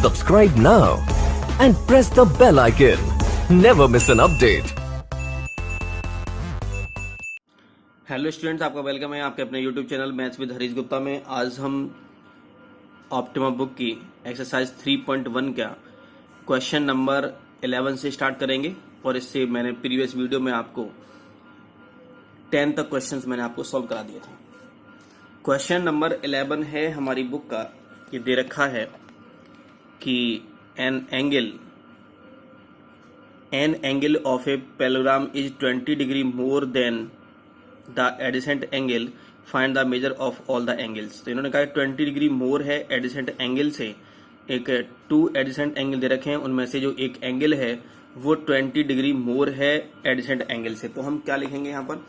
Subscribe now and press the bell icon. Never miss an update. Hello students, आपका welcome है आपके अपने YouTube channel maths with Harish Gupta में। आज हम ऑप्टिमा बुक की एक्सरसाइज 3.1 का क्वेश्चन नंबर 11 से स्टार्ट करेंगे। और इससे मैंने प्रीवियस वीडियो में आपको 10 तक क्वेश्चंस मैंने आपको सॉल्व करा दिए थे। क्वेश्चन नंबर 11 है हमारी बुक का। ये दे रखा है कि an angle of a parallelogram is 20 degree more than the adjacent angle, find the measure of all the angles. तो इन्होंने कहा 20 डिग्री मोर है एडिसेंट एंगल से। एक 2 एडिसेंट एंगल दे रखे हैं, उनमें से जो एक एंगल है वो 20 डिग्री मोर है एडिसेंट एंगल से। तो हम क्या लिखेंगे, यहाँ पर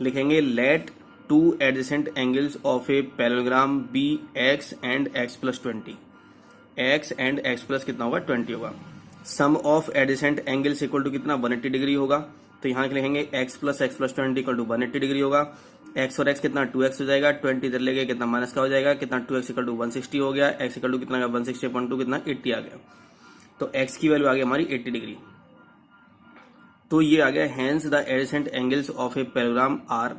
लिखेंगे let 2 adjacent angles of a parallelogram be x and x plus 20। X and x plus कितना होगा, 20 होगा। Sum of adjacent angles equal to कितना, 180 डिग्री होगा। तो यहाँ लिखेंगे x plus 20 equal to 180 degree होगा। एक्स और एक्स कितना 2x हो जाएगा, 20 इधर ले गए कितना माइनस का हो जाएगा, कितना 2x इक्वल टू 160 हो गया। एक्स इक्वल टू कितना 160.2 कितना 80 आ गया। तो एक्स की वैल्यू आ गई हमारी 80 डिग्री। तो ये आ गया hence the adjacent angles of a parallelogram are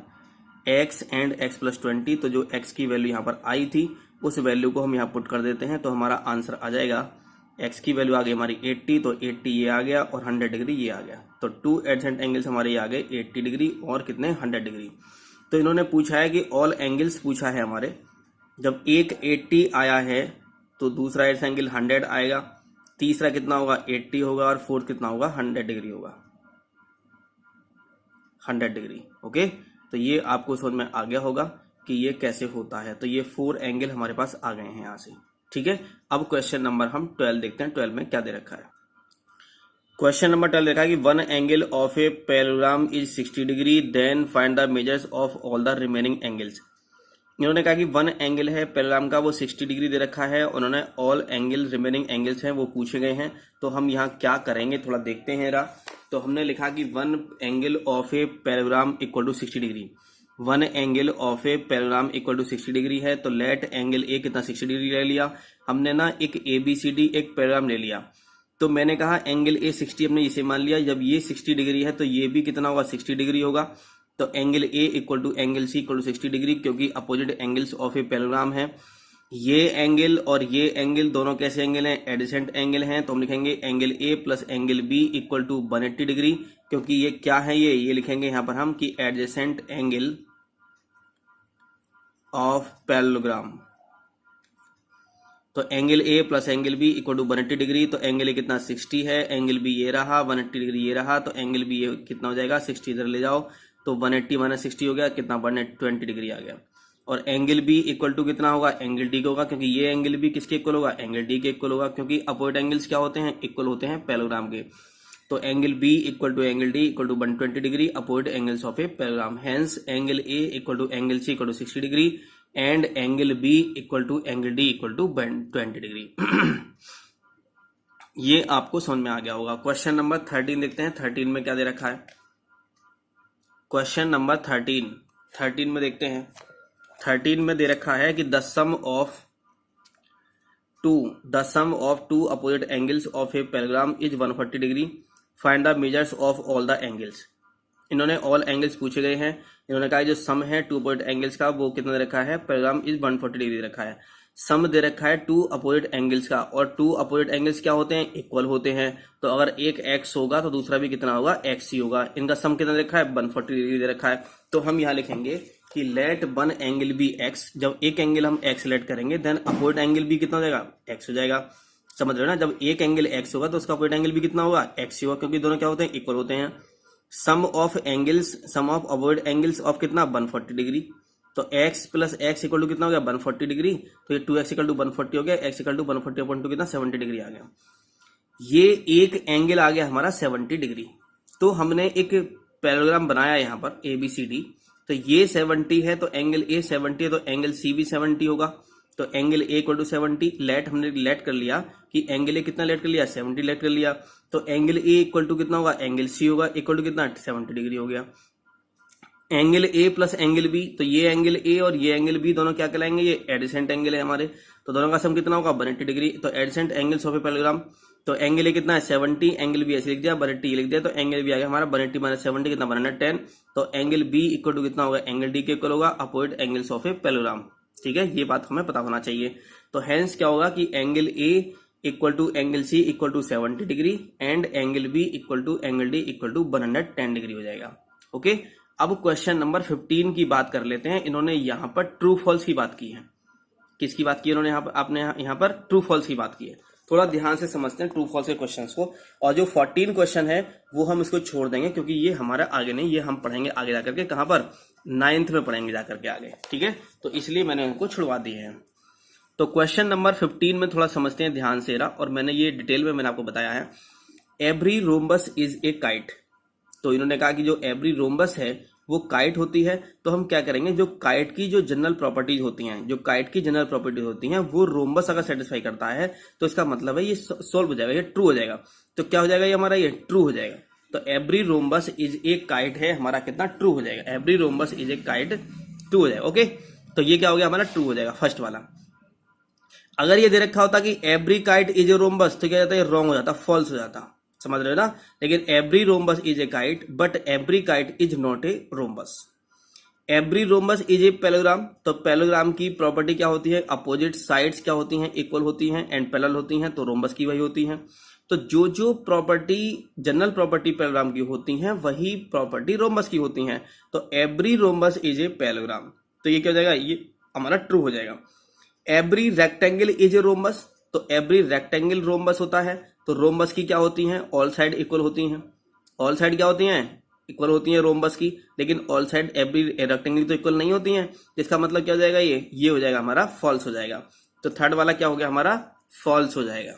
x and x plus 20। तो जो एक्स की वैल्यू यहाँ पर आई थी उस वैल्यू को हम यहाँ पुट कर देते हैं, तो हमारा आंसर आ जाएगा एक्स की वैल्यू आ गई हमारी 80, तो 80 ये आ गया और 100 डिग्री ये आ गया। तो 2 एडजेसेंट एंगल्स हमारे ये आ गए 80 डिग्री और कितने 100 डिग्री। तो इन्होंने पूछा है कि ऑल एंगल्स पूछा है हमारे। जब एक 80 आया है तो दूसरा एडजेसेंट एंगल 100 आएगा, तीसरा कितना होगा 80 होगा और फोर्थ कितना होगा 100 डिग्री होगा, 100 डिग्री। ओके, तो ये आपको समझ में आ गया होगा कि ये कैसे होता है। तो ये 4 एंगल हमारे पास आ गए हैं यहाँ से। ठीक है, अब क्वेश्चन नंबर हम 12 देखते हैं। 12 में क्या दे रखा है। क्वेश्चन नंबर 12 देखा है कि one angle of a parallelogram is 60 degree, then find the measures of all the remaining angles. इन्होंने कहा कि वन एंगल है पैरेललोग्राम का, वो 60 डिग्री दे रखा है। उन्होंने ऑल एंगल रिमेनिंग एंगल्स हैं वो पूछे गए हैं। तो हम यहाँ क्या करेंगे थोड़ा देखते हैं रा। तो हमने लिखा कि one angle of a parallelogram equal to 60 degree. One angle of a parallelogram equal to 60 degree है। तो लेट एंगल ए कितना 60 डिग्री ले लिया हमने ना, एक ABCD एक पैरेललोग्राम ले लिया। तो मैंने कहा एंगल ए 60 हमने इसे मान लिया। जब ये 60 डिग्री है तो ये भी कितना होगा 60 डिग्री होगा। तो angle A equal to angle C equal to 60 degree, क्योंकि opposite angles of a parallelogram है। ये एंगल और ये एंगल दोनों कैसे एंगल हैं, एडिसेंट एंगल हैं। तो हम लिखेंगे angle A plus angle B equal to 180 degree, क्योंकि ये क्या है, ये लिखेंगे यहाँ पर हम कि एडजेसेंट एंगल ऑफ पैरेललोग्राम। तो angle A plus angle B equal to 180 degree. तो एंगल ए कितना 60 है, एंगल बी ये रहा 180 डिग्री ये रहा। तो एंगल बी ये कितना हो जाएगा 60 इधर ले जाओ, तो 180 माइनस 60 हो गया कितना 120 डिग्री आ गया। और एंगल बी इक्वल टू कितना होगा, एंगल डी का होगा, क्योंकि ये एंगल बी किसके इक्वल होगा, एंगल डी के इक्वल होगा, क्योंकि अपोजिट एंगल्स क्या होते हैं, इक्वल होते हैं पैरेललोग्राम के। तो angle B equal to angle D equal to 120 degree opposite angles of a parallelogram. Hence angle A equal to angle C equal to 60 degree and angle B equal to angle D equal to 20 degree. ये आपको समझ में आ गया होगा। Question number 13 देखते हैं। 13 में क्या दे रखा है। क्वेश्चन नंबर 13 में देखते हैं। 13 में दे रखा है कि the sum of two opposite angles of a parallelogram is 140 degree, find the measures of all the angles. इन्होंने ऑल एंगल्स पूछे गए हैं। इन्होंने कहा जो सम है 2 अपोजिट एंगल्स का वो कितना दे रखा है, पैरेललोग्राम इज 140 डिग्री दे रखा है। सम दे रखा है 2 अपोजिट एंगल्स का, और 2 अपोजिट एंगल्स क्या होते हैं, इक्वल होते हैं। तो अगर एक x होगा तो दूसरा भी कितना होगा x ही होगा। इनका सम कितना दे रखा है 140 डिग्री दे रखा है। तो हम यहाँ लिखेंगे कि let one angle be x। जब एक एंगल हम x लेट करेंगे देन अपोजिट एंगल भी कितना हो जाएगा, x हो जाएगा। समझ रहे हो ना, जब एक एंगल x होगा तो उसका अपोजिट एंगल भी कितना होगा, x ही होगा, क्योंकि दोनों क्या होते हैं, इक्वल होते हैं। Sum of opposite angles of कितना 140 डिग्री। तो x plus x equal to कितना हो गया 140 डिग्री। तो ये 2x इक्वल टू 140 हो गया, x इक्वल टू 140/2 कितना 70 डिग्री आ गया। ये एक एंगल आ गया हमारा 70 डिग्री। तो हमने एक पैरेललोग्राम बनाया यहाँ पर ABCD। तो ये 70 है तो एंगल ए 70 है तो एंगल सी भी 70 होगा। तो angle A equal to 70 let हमने लेट कर लिया कि एंगल ए कितना लेट कर लिया 70 लेट कर लिया। तो एंगल ए इक्वल टू कितना होगा, एंगल सी होगा इक्वल टू कितना 70 डिग्री हो गया। Angle A plus angle B, तो ये एंगल ए और ये एंगल बी दोनों क्या कहलाएंगे, ये एडिसेंट एंगल है हमारे, तो दोनों का सम कितना होगा 180 डिग्री। तो एडिसेंट एंगल्स ऑफ ए पैरेललोग्राम, तो एंगल ए कितना है 70, एंगल बी ऐसे लिख दिया 180 लिख दिया, तो एंगल बी आ गया हमारा 180 माइनस 70 कितना 110, तो एंगल बी इक्वल टू कितना होगा, एंगल डी के इक्वल होगा opposite angles of a parallelogram. ठीक है, ये बात हमें पता होना चाहिए। तो हेंस क्या होगा कि angle A equal to angle C equal to 70 degree and angle B equal to angle D equal to 110 degree हो जाएगा। ओके, अब क्वेश्चन नंबर 15 की बात कर लेते हैं। इन्होंने यहां पर ट्रू फॉल्स की बात की है। किसकी बात की इन्होंने यहाँ पर, आपने यहाँ पर ट्रू फॉल्स की बात की है। थोड़ा ध्यान से समझते हैं ट्रू फॉल्स के क्वेश्चंस को, और जो 14 क्वेश्चन है वो हम इसको छोड़ देंगे क्योंकि ये हमारा आगे नहीं, ये हम पढ़ेंगे आगे जाकर के, कहां पर 9th में पढ़ेंगे जाकर के आगे। ठीक है, तो इसलिए मैंने उनको छुड़वा दिए हैं। तो क्वेश्चन नंबर 15 में थोड़ा समझते हैं ध्यान से, और मैंने ये डिटेल में मैंने आपको बताया है। Every rhombus is a kite, तो इन्होंने कहा कि जो एवरी रोम्बस है वो काइट होती है। तो हम क्या करेंगे, जो काइट की जो जनरल प्रॉपर्टीज होती हैं, जो काइट की जनरल प्रॉपर्टीज होती हैं वो रोम्बस अगर सेटिस्फाई करता है तो इसका मतलब है ये सोल्व हो जाएगा, ये ट्रू हो जाएगा। तो क्या हो जाएगा ये हमारा, ये ट्रू हो जाएगा। तो every rhombus is a kite है हमारा कितना, ट्रू हो जाएगा। Every rhombus is a kite true हो जाएगा। ओके, तो ये क्या हो गया हमारा, ट्रू हो जाएगा फर्स्ट वाला। अगर ये दे रखा होता कि every kite is a rhombus तो क्या जाता है, रॉन्ग हो जाता, फॉल्स हो जाता, समझ रहे हो ना। लेकिन every rhombus is a kite but every kite is not a rhombus. Every rhombus is a parallelogram, तो पैरेललोग्राम की प्रॉपर्टी क्या होती है, अपोजिट साइड्स क्या होती हैं, इक्वल होती हैं एंड पैरेलल होती हैं, तो रोम्बस की वही होती हैं। तो जो जो प्रॉपर्टी जनरल प्रॉपर्टी पैरेललोग्राम की होती हैं वही प्रॉपर्टी रोम्बस की होती हैं। तो every rhombus is a parallelogram, तो ये क्या हो जाएगा, ये हमारा ट्रू हो जाएगा। Every rectangle is a rhombus, तो एवरी रेक्टेंगल रोम्बस होता है। तो रोम्बस की क्या होती हैं, ऑल साइड इक्वल होती हैं। ऑल साइड क्या होती हैं, इक्वल होती हैं रोम्बस की, लेकिन ऑल साइड एवरी रेक्टेंगल तो इक्वल नहीं होती हैं। इसका मतलब क्या हो जाएगा, ये हो जाएगा हमारा फॉल्स हो जाएगा। तो थर्ड वाला क्या हो गया हमारा, फॉल्स हो जाएगा।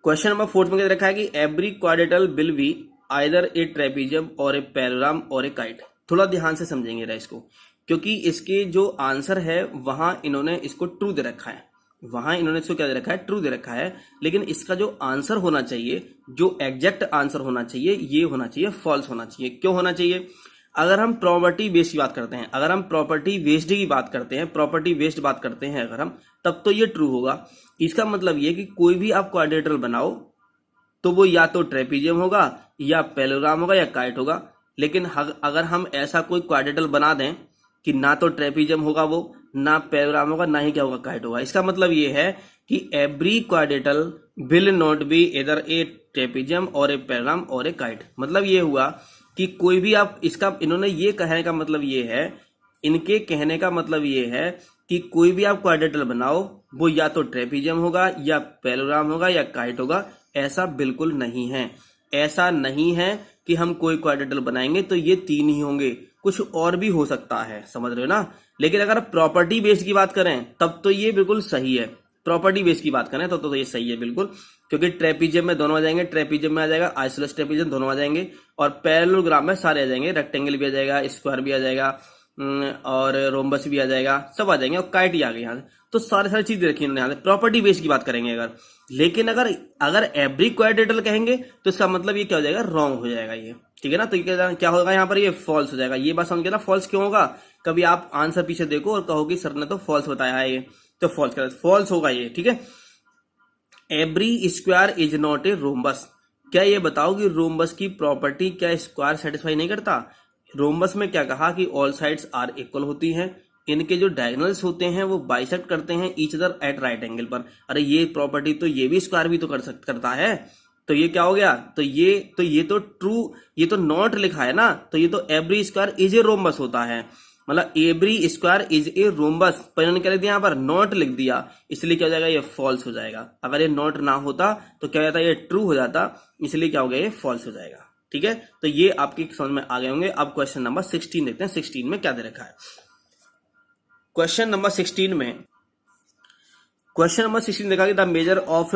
क्वेश्चन नंबर 4 में क्या रखा है कि every quadrilateral will be either A trapezium और ए पैरेललोग्राम और ए काइट। थोड़ा ध्यान से समझेंगे रहा इसको, क्योंकि इसके जो आंसर है वहां इन्होंने इसको ट्रू दे रखा है, वहां इन्होंने इसको क्या दे रखा है, ट्रू दे रखा है। लेकिन इसका जो आंसर होना चाहिए, जो एग्जैक्ट आंसर होना चाहिए, ये होना चाहिए फॉल्स होना चाहिए। क्यों होना चाहिए, अगर हम प्रॉपर्टी बेस्ड की बात करते हैं, अगर हम प्रॉपर्टी बेस्ड की बात करते हैं, प्रॉपर्टी बेस्ड बात करते हैं अगर हम, तब तो ये ट्रू होगा। इसका मतलब ये कि कोई भी आप क्वाड्रेटल बनाओ तो वो या तो ट्रेपीजियम होगा या पैरेललोग्राम होगा या काइट होगा। लेकिन अगर हम ऐसा कोई क्वाड्रेटल बना दें कि ना तो ट्रेपीजियम होगा वो, ना पैरेललोग्राम होगा, ना ही क्या होगा, काइट होगा, इसका मतलब ये है कि every quadrilateral will not be इधर ए ट्रेपीजियम और ए पैरेललोग्राम और ए काइट। मतलब ये हुआ कि कोई भी आप इसका, इन्होंने ये कहने का मतलब ये है, इनके कहने का मतलब ये है कि कोई भी आप क्वाड्रेटल बनाओ वो या तो ट्रेपीजियम होगा या पैरेललोग्राम होगा या काइट होगा। ऐसा बिल्कुल नहीं है, ऐसा नहीं है कि हम कोई क्वाड्रेटल बनाएंगे तो ये तीन ही होंगे, कुछ और भी हो सकता है, समझ रहे हो ना। लेकिन अगर प्रॉपर्टी बेस्ड की बात करें तब तो ये बिल्कुल सही है, प्रॉपर्टी बेस्ड की बात करें तो ये सही है बिल्कुल, क्योंकि ट्रेपीजियम में दोनों आ जाएंगे, ट्रेपीजियम में आ जाएगा, आइसोसेलेस ट्रेपीजियम दोनों आ जाएंगे, और पैरेललोग्राम में सारे आ जाएंगे, रेक्टेंगल भी आ जाएगा, स्क्वायर भी आ जाएगा और रोम्बस भी आ जाएगा, सब आ जाएंगे, और काइट ही आ गई यहाँ से। तो सारी चीजें रखी इन्होंने यहाँ से, प्रॉपर्टी बेस्ड की बात करेंगे अगर। लेकिन अगर एवरी क्वाड्रेटल कहेंगे तो इसका मतलब ये क्या हो जाएगा, रॉन्ग हो जाएगा ये, ठीक है ना। तो ये क्या होगा यहाँ पर, ये फॉल्स हो जाएगा। ये बात समझ गए ना, फॉल्स क्यों होगा। कभी आप आंसर पीछे देखो और कहो कि सर ने तो फॉल्स बताया है, ये तो फॉल्स होगा ये, ठीक है। Every square is not a rhombus, क्या ये बताओ कि रोम्बस की प्रॉपर्टी क्या स्क्वायर सेटिस्फाई नहीं करता। रोम्बस में क्या कहा कि ऑल साइड्स आर इक्वल होती हैं, इनके जो डायगोनल्स होते हैं वो बाइसेक्ट करते हैं each other at right angle पर। अरे ये प्रॉपर्टी तो ये भी स्क्वायर भी तो करता है, तो ये क्या हो गया, तो ये तो ट्रू, ये तो नॉट लिखा है ना, तो ये तो every square is a rhombus होता है, मतलब every square is a rhombus, पर इन्होंने क्या लिख दिया यहाँ पर, नॉट लिख दिया, इसलिए क्या हो जाएगा, ये फॉल्स हो जाएगा। अगर ये नॉट ना होता तो क्या हो जाता, ये ट्रू हो जाता, इसलिए क्या हो गया, ये फॉल्स हो जाएगा, ठीक है। तो ये आपकी समझ में आ गए होंगे। अब क्वेश्चन नंबर 16 देखते हैं, 16 में क्या दे रखा है। क्वेश्चन नंबर 16 देखा कि the measure of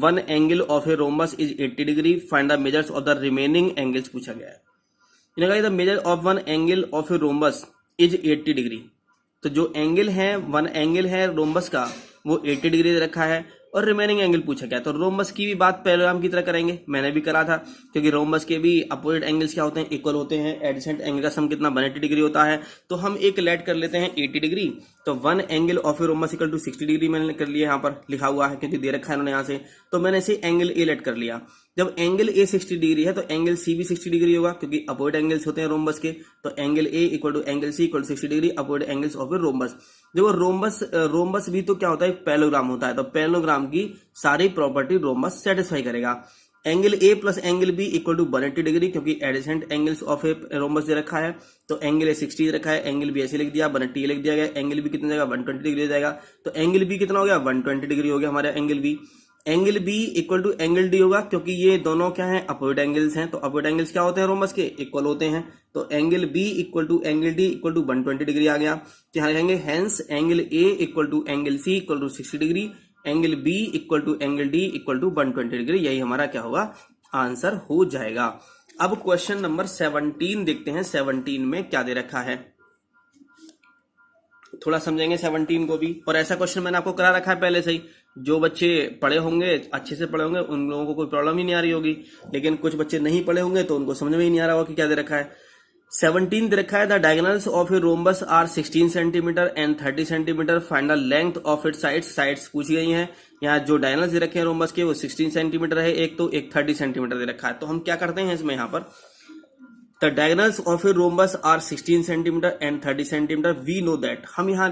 one angle of a rhombus is 80 degree, find the measures of the remaining angles पूछा गया है। इन्हें कहा the measure of one angle of a rhombus is 80 degree, तो जो एंगल है, वन एंगल है रोम्बस का वो 80 डिग्री दे रखा है। और रिमेनिंग एंगल पूछा गया। तो रोम्बस की भी बात पैरेललोग्राम की तरह करेंगे, मैंने भी करा था, क्योंकि रोम्बस के भी अपोजिट एंगल्स क्या होते हैं, इक्वल होते हैं। एडजेसेंट एंगल का सम कितना 180 डिग्री होता है। तो हम एक लेट कर लेते हैं 80 डिग्री। तो one angle of a rhombus equal to 60 degree मैंने कर लिया, यहाँ पर लिखा हुआ है क्योंकि दे रखा है इन्होंने यहाँ से। तो मैंने इसे एंगल ए लेट कर लिया। जब एंगल ए 60 डिग्री है तो एंगल सी भी 60 डिग्री होगा, क्योंकि अपोजिट एंगल्स होते हैं रोम्बस के। तो angle A equal to angle C equal to 60 degree, opposite angles of a rhombus. जो रोम्बस भी तो क्या होता है, पैरेललोग्राम होता है। तो पैरेललोग्राम की सारी प्रॉपर्टी रोम्बस सेटिस्फाई करेगा। Angle A plus angle B equal to 180 degree, क्योंकि adjacent angles of a rhombus दे रखा है। तो एंगल ए 60 दे रखा है, एंगल बी ऐसे लिख दिया, 180 लिख दिया गया। एंगल बी कितना जाएगा, 120 डिग्री हो जाएगा। तो एंगल बी कितना हो गया, 120 डिग्री हो गया हमारा angle B. Angle B equal to angle D होगा, क्योंकि ये दोनों क्या है, अपोजिट एंगल्स हैं। तो अपोजिट एंगल्स क्या होते हैं रोम्बस के, इक्वल होते हैं। तो angle B equal to angle D equal to 120 degree आ गया। तो यहाँ लिखेंगे hence angle A equal to angle C equal to 60 degree, angle B equal to angle D equal to 120 degree. यही हमारा क्या होगा, आंसर हो जाएगा। अब क्वेश्चन नंबर 17 देखते हैं। 17 में क्या दे रखा है, थोड़ा समझेंगे 17 को भी। और ऐसा क्वेश्चन मैंने आपको करा रखा है पहले से ही। जो बच्चे पढ़े होंगे, अच्छे से पढ़े होंगे, उन लोगों को कोई प्रॉब्लम ही नहीं आ रही होगी। लेकिन कुछ बच्चे नहीं पढ़े होंगे तो उनको समझ में ही नहीं आ रहा होगा कि क्या दे रखा है। 17 दे रखा है, the diagonals of a rhombus are 16 centimetre and 30 centimetre, find the length of it sides. Sides पूछी गई हैं। यहाँ जो डायगोनल्स दे रखे हैं रोम्बस के वो 16 सेंटीमीटर है एक, तो एक 30 सेंटीमीटर दे रखा है। तो हम क्या करते हैं इसमें, यहाँ पर the diagonals of a rhombus are 16 centimetre and 30 centimetre, we know that. हम यहाँ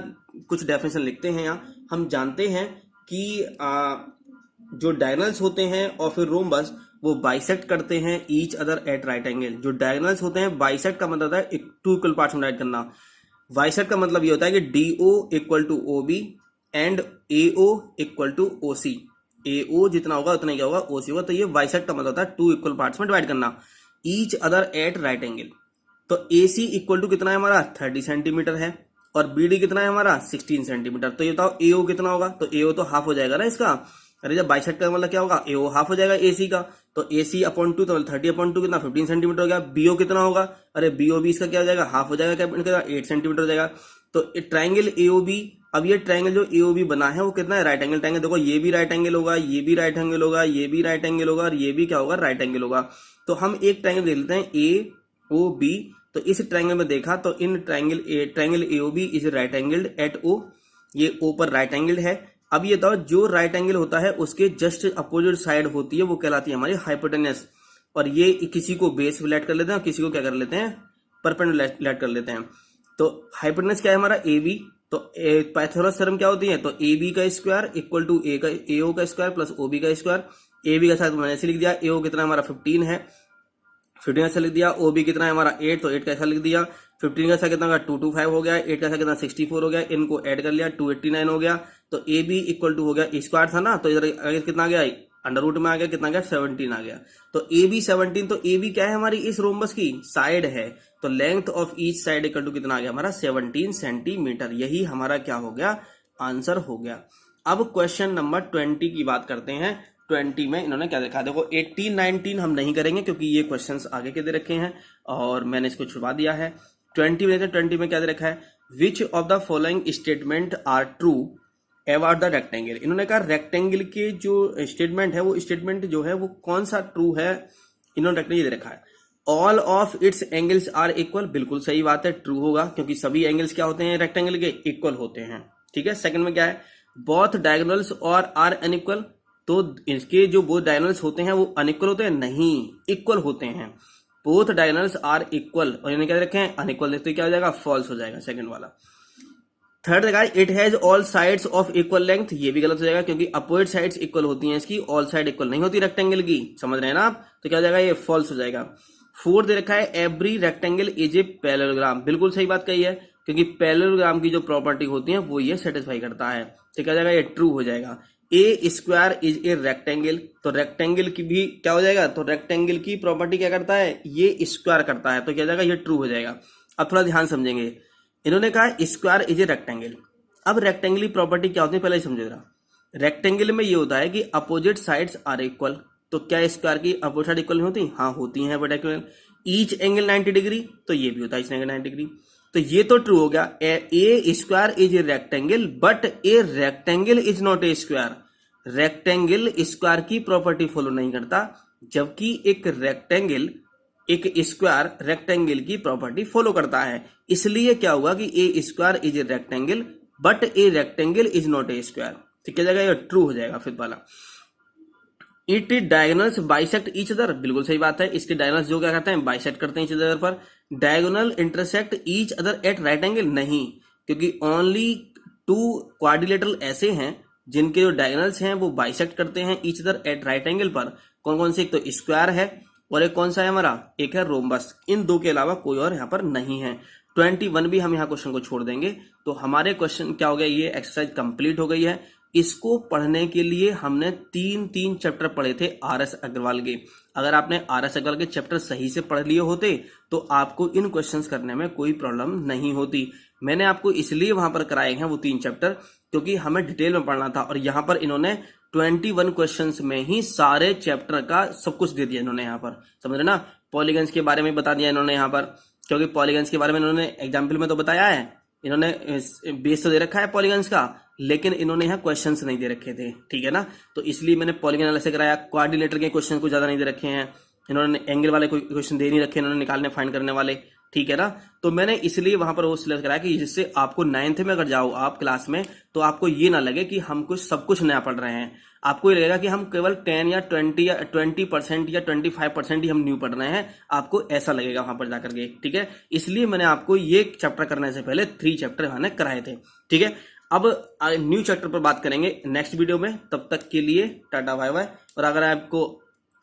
कुछ डेफिनेशन लिखते हैं। यहाँ हम जानते हैं कि जो डायगोनल्स होते हैं ऑफ ए रोम्बस वो बाइसेक्ट करते हैं each other at right angle. जो डायगोनल्स होते हैं, बाइसेक्ट का मतलब है टू इक्वल पार्ट्स में डिवाइड करना। बाइसेक्ट का मतलब ये होता है कि DO equal to OB and AO equal to OC। AO जितना होगा उतना ही क्या होगा, OC होगा। तो ये बाइसेक्ट का मतलब होता है टू इक्वल पार्ट्स में डिवाइड करना, each other at right angle. तो AC इक्वल टू कितना है हमारा, 30 सेंटीमीटर है, और BD कितना है हमारा, 16 सेंटीमीटर। तो ये बताओ AO कितना होगा। तो AO तो हाफ हो जाएगा ना इसका। अरे जब बाइसेक्ट का मतलब क्या होगा, AO हाफ हो जाएगा AC का। तो AC अपॉन 2, तो 30 अपॉन 2 कितना, 15 सेंटीमीटर हो गया। BO कितना होगा, अरे BO भी इसका क्या हो जाएगा, हाफ हो जाएगा, क्या 8 सेंटीमीटर हो जाएगा। तो ट्राइंगल AOB, अब ये ट्राइंगल जो AOB बना है वो कितना है, राइट एंगल ट्राइंगल। देखो ये भी राइट एंगल होगा, ये भी राइट एंगल होगा, ये भी राइट एंगल होगा, और ये भी क्या होगा, राइट एंगल होगा। तो हम एक ट्राइंगल देख लेते हैं AOB। तो इस ट्राइंगल में देखा तो in triangle AOB is right angled at O। ये O पर राइट एंगल है। अब ये बताओ जो राइट एंगल होता है उसके जस्ट अपोजिट साइड होती है वो कहलाती है हमारी हाइपोटेनस। और ये किसी को बेस लेट कर लेते हैं और किसी को क्या कर लेते हैं, परपेंडिकुलर लेट कर लेते हैं। तो हाइपोटेनस क्या है हमारा AB। तो पाइथागोरस थ्योरम क्या होती है, तो AB का स्क्वायर इक्वल टू AO का स्क्वायर प्लस OB का स्क्वायर। AB का साथ मैंने ऐसे लिख दिया, AO कितना हमारा 15 है, 15 ऐसा लिख दिया। OB कितना है हमारा 8, तो 8 का ऐसा लिख दिया। 15 का ऐसा कितना होगा 225 हो गया, 8 का ऐसा कितना 64 हो गया। इनको ऐड कर लिया 289 हो गया। तो AB इक्वल टू हो गया, स्क्वायर था ना, तो इधर आगे कितना आ गया, अंडर रूट में आ गया, कितना गया 17 आ गया। तो AB 17, तो AB क्या है हमारी इस रोम्बस की साइड है। तो length of each side equal to कितना आ गया हमारा 17 सेंटीमीटर। यही हमारा क्या हो गया, आंसर हो गया। अब क्वेश्चन नंबर 20 की बात करते हैं। 20 में इन्होंने क्या देखा, देखो 18 19 हम नहीं करेंगे क्योंकि ये क्वेश्चंस आगे के दे रखे हैं और मैंने इसको छुपा दिया है। 20 में 20 में क्या दे रखा है, which of the following statement are true about the rectangle. इन्होंने कहा रेक्टेंगल के जो स्टेटमेंट है वो स्टेटमेंट जो है वो कौन सा ट्रू है। इन्होंने रेक्टेंगल दे रखा है, all of its angles are equal. बिल्कुल सही बात है, ट्रू होगा क्योंकि सभी एंगल्स क्या होते हैं रेक्टेंगल के, इक्वल होते हैं। ठीक है। सेकंड में क्या है, बोथ डायगोनल्स और आर अनइक्वल। तो इसके जो बोथ डायगोनल्स होते हैं वो अनइक्वल होते हैं, नहीं इक्वल होते हैं। बोथ डायगोनल्स आर इक्वल, और इन्होंने क्या रखे हैं अनइक्वल, देखते क्या हो जाएगा, फॉल्स हो जाएगा सेकंड वाला। थर्ड देखा है, it has all sides of equal length. ये भी गलत हो जाएगा क्योंकि अपोजिट साइड्स इक्वल होती हैं इसकी, ऑल साइड इक्वल नहीं होती रेक्टेंगल की, समझ रहे हैं ना आप। तो क्या हो जाएगा, ये फॉल्स हो जाएगा। फोर्थ दे रखा है, every rectangle is a parallelogram. बिल्कुल सही बात कही है क्योंकि पैरेललोग्राम की जो प्रॉपर्टी होती है वो ये सेटिस्फाई करता है। तो क्या हो जाएगा, ये ट्रू हो जाएगा। ए स्क्वायर इज ए रेक्टेंगल, तो रेक्टेंगल की भी क्या हो जाएगा, तो रेक्टेंगल की प्रॉपर्टी क्या करता है, ये स्क्वायर करता है। तो क्या हो जाएगा, ये ट्रू हो जाएगा। अब थोड़ा ध्यान समझेंगे, इन्होंने कहा स्क्वायर इज ए रेक्टेंगल। अब रेक्टेंगल की प्रॉपर्टी क्या होती है पहले ही समझे जरा। रेक्टेंगल में ये होता है कि अपोजिट साइड्स आर इक्वल। तो क्या स्क्वायर की अपोजिट साइड इक्वल नहीं होती, हाँ होती हैं but equal. Each angle 90 degree, तो ये भी होता है ईच एंगल 90 डिग्री। तो ये तो ट्रू हो गया, a square is a rectangle but a rectangle is not a square. Rectangle square की प्रॉपर्टी फॉलो नहीं करता, जबकि एक स्क्वायर रेक्टेंगल की प्रॉपर्टी फॉलो करता है। इसलिए क्या होगा कि a square is a rectangle but a rectangle is not a square. तो क्या जाएगा, ये ट्रू हो जाएगा फिर वाला। It diagonals bisect each other, बिल्कुल सही बात है। इसके डायगोनल्स जो क्या करते हैं, बाइसेक्ट करते हैं ईच अदर पर। Diagonal intersect each other at right angle, नहीं, क्योंकि ओनली 2 क्वाड्रिलेटरल ऐसे हैं जिनके जो डायगोनल्स हैं वो बाइसेक्ट करते हैं each other at right angle पर। कौन कौन से, एक तो स्क्वायर है और एक कौन सा है हमारा, एक है रोम्बस। इन दो के अलावा कोई और यहाँ पर नहीं है। 21 भी हम यहाँ क्वेश्चन को छोड़ देंगे। तो हमारे क्वेश्चन क्या हो गया, ये एक्सरसाइज कंप्लीट हो गई है। इसको पढ़ने के लिए हमने 3 चैप्टर पढ़े थे आर.एस. अग्रवाल के। अगर आपने आर.एस. अग्रवाल के चैप्टर सही से पढ़ लिए होते तो आपको इन क्वेश्चंस करने में कोई प्रॉब्लम नहीं होती। मैंने आपको इसलिए वहां पर कराए हैं वो 3 चैप्टर, क्योंकि हमें डिटेल में पढ़ना था। और यहाँ पर इन्होंने 21 क्वेश्चंस में ही सारे चैप्टर का सब कुछ दे दिया इन्होंने यहाँ पर, समझ रहे ना। पॉलीगन्स के बारे में बता दिया इन्होंने यहाँ पर, क्योंकि पॉलीगन्स के बारे में इन्होंने एग्जाम्पल में तो बताया है, इन्होंने बेस तो दे रखा है पॉलीगन्स का, लेकिन इन्होंने यहाँ क्वेश्चंस नहीं दे रखे थे, ठीक है ना। तो इसलिए मैंने पॉलीगन अलग से कराया। क्वाड्रिलेटर के क्वेश्चन को ज्यादा नहीं दे रखे हैं इन्होंने, एंगल वाले कोई क्वेश्चन दे नहीं रखे इन्होंने निकालने फाइंड करने वाले, ठीक है ना। तो मैंने इसलिए वहां पर वो सिलेक्ट कराया कि जिससे आपको 9th में अगर जाओ आप क्लास में तो आपको ये ना लगे कि हम कुछ सब कुछ नया पढ़ रहे हैं। आपको ये लगेगा कि हम केवल 10 या 20% या 25% ही हम न्यू पढ़ रहे हैं, आपको ऐसा लगेगा वहां पर जाकर के, ठीक है। इसलिए मैंने आपको ये चैप्टर करने से पहले 3 चैप्टर मैंने कराए थे, ठीक है। अब न्यू चैप्टर पर बात करेंगे नेक्स्ट वीडियो में। तब तक के लिए टाटा बाय बाय। और अगर आपको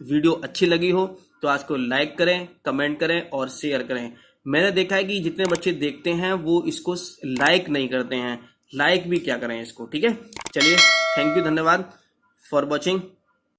वीडियो अच्छी लगी हो तो आज को लाइक करें, कमेंट करें और शेयर करें। मैंने देखा है कि जितने बच्चे देखते हैं वो इसको लाइक नहीं करते हैं, लाइक भी क्या करें इसको, ठीक है। चलिए, थैंक यू, धन्यवाद फॉर वॉचिंग।